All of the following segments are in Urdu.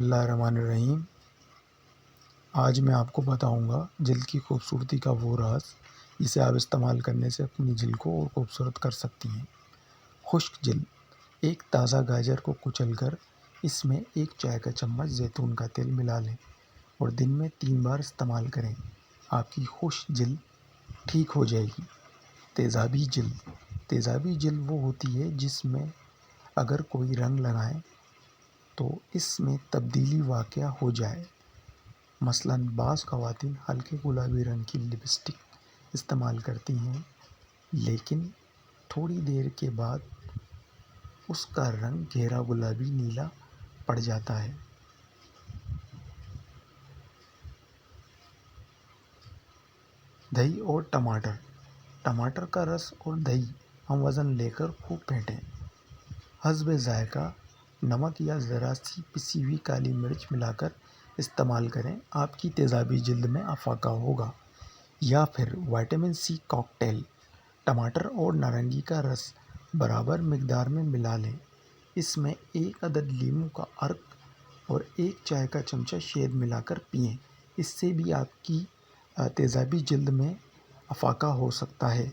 الرحیم۔ آج میں آپ کو بتاؤں گا جلد کی خوبصورتی کا وہ راز جسے آپ استعمال کرنے سے اپنی جلد کو اور خوبصورت کر سکتی ہیں۔ خشک جلد: ایک تازہ گاجر کو کچل کر اس میں 1 چائے کا چمچ زیتون کا تیل ملا لیں اور دن میں 3 بار استعمال کریں۔ آپ کی خشک جلد ٹھیک ہو جائے گی۔ تیزابی جلد: تیزابی جلد وہ ہوتی ہے جس میں اگر کوئی رنگ لگائیں تو اس میں تبدیلی واقع ہو جائے، مثلاً بعض خواتین ہلکے گلابی رنگ کی لپسٹک استعمال کرتی ہیں لیکن تھوڑی دیر کے بعد اس کا رنگ گہرا گلابی نیلا پڑ جاتا ہے۔ دہی اور ٹماٹر: ٹماٹر کا رس اور دہی ہم وزن لے کر خوب پھینٹیں۔ حسب ذائقہ نمک یا ذرا سی پسی ہوئی کالی مرچ ملا کر استعمال کریں، آپ کی تیزابی جلد میں افاقہ ہوگا۔ یا پھر وٹامن سی کاکٹیل: ٹماٹر اور نارنگی کا رس برابر مقدار میں ملا لیں، اس میں 1 عدد لیموں کا عرق اور 1 چائے کا چمچہ شہد ملا کر پئیں، اس سے بھی آپ کی تیزابی جلد میں افاقہ ہو سکتا ہے۔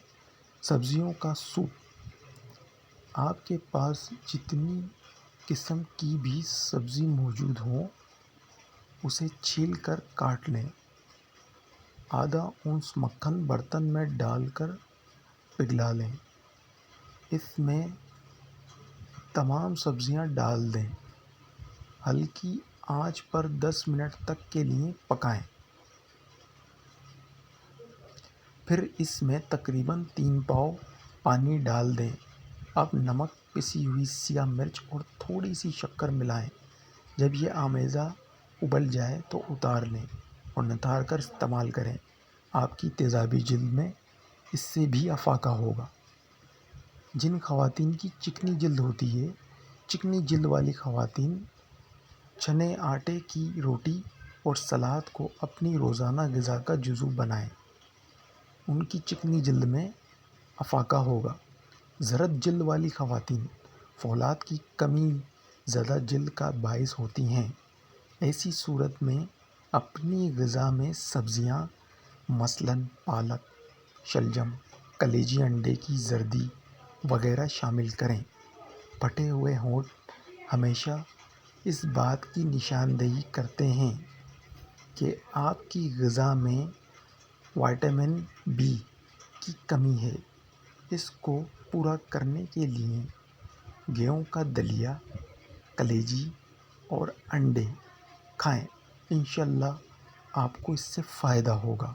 سبزیوں کا سوپ: آپ کے پاس جتنی قسم کی بھی سبزی موجود ہو اسے چھیل کر کاٹ لیں۔ آدھا اونس مکھن برتن میں ڈال کر پگھلا لیں، اس میں تمام سبزیاں ڈال دیں، ہلکی آنچ پر 10 منٹ تک کے لیے پکائیں، پھر اس میں تقریباً 3 پاؤ پانی ڈال دیں۔ اب نمک، پسی ہوئی سیاہ مرچ اور تھوڑی سی شکر ملائیں۔ جب یہ آمیزہ ابل جائے تو اتار لیں اور نتھار کر استعمال کریں، آپ کی تیزابی جلد میں اس سے بھی افاقہ ہوگا۔ جن خواتین کی چکنی جلد ہوتی ہے، چکنی جلد والی خواتین چنے آٹے کی روٹی اور سلاد کو اپنی روزانہ غذا کا جزو بنائیں، ان کی چکنی جلد میں افاقہ ہوگا۔ زرد جلد والی خواتین فولاد کی کمی زدہ جلد کا باعث ہوتی ہیں، ایسی صورت میں اپنی غذا میں سبزیاں مثلاً پالک، شلجم، کلیجی انڈے کی زردی وغیرہ شامل کریں۔ پھٹے ہوئے ہونٹ ہمیشہ اس بات کی نشاندہی کرتے ہیں کہ آپ کی غذا میں وٹامن بی کی کمی ہے۔ اس کو پورا کرنے کے لیے گیہوں کا دلیا، کلیجی اور انڈے کھائیں، انشاءاللہ آپ کو اس سے فائدہ ہوگا۔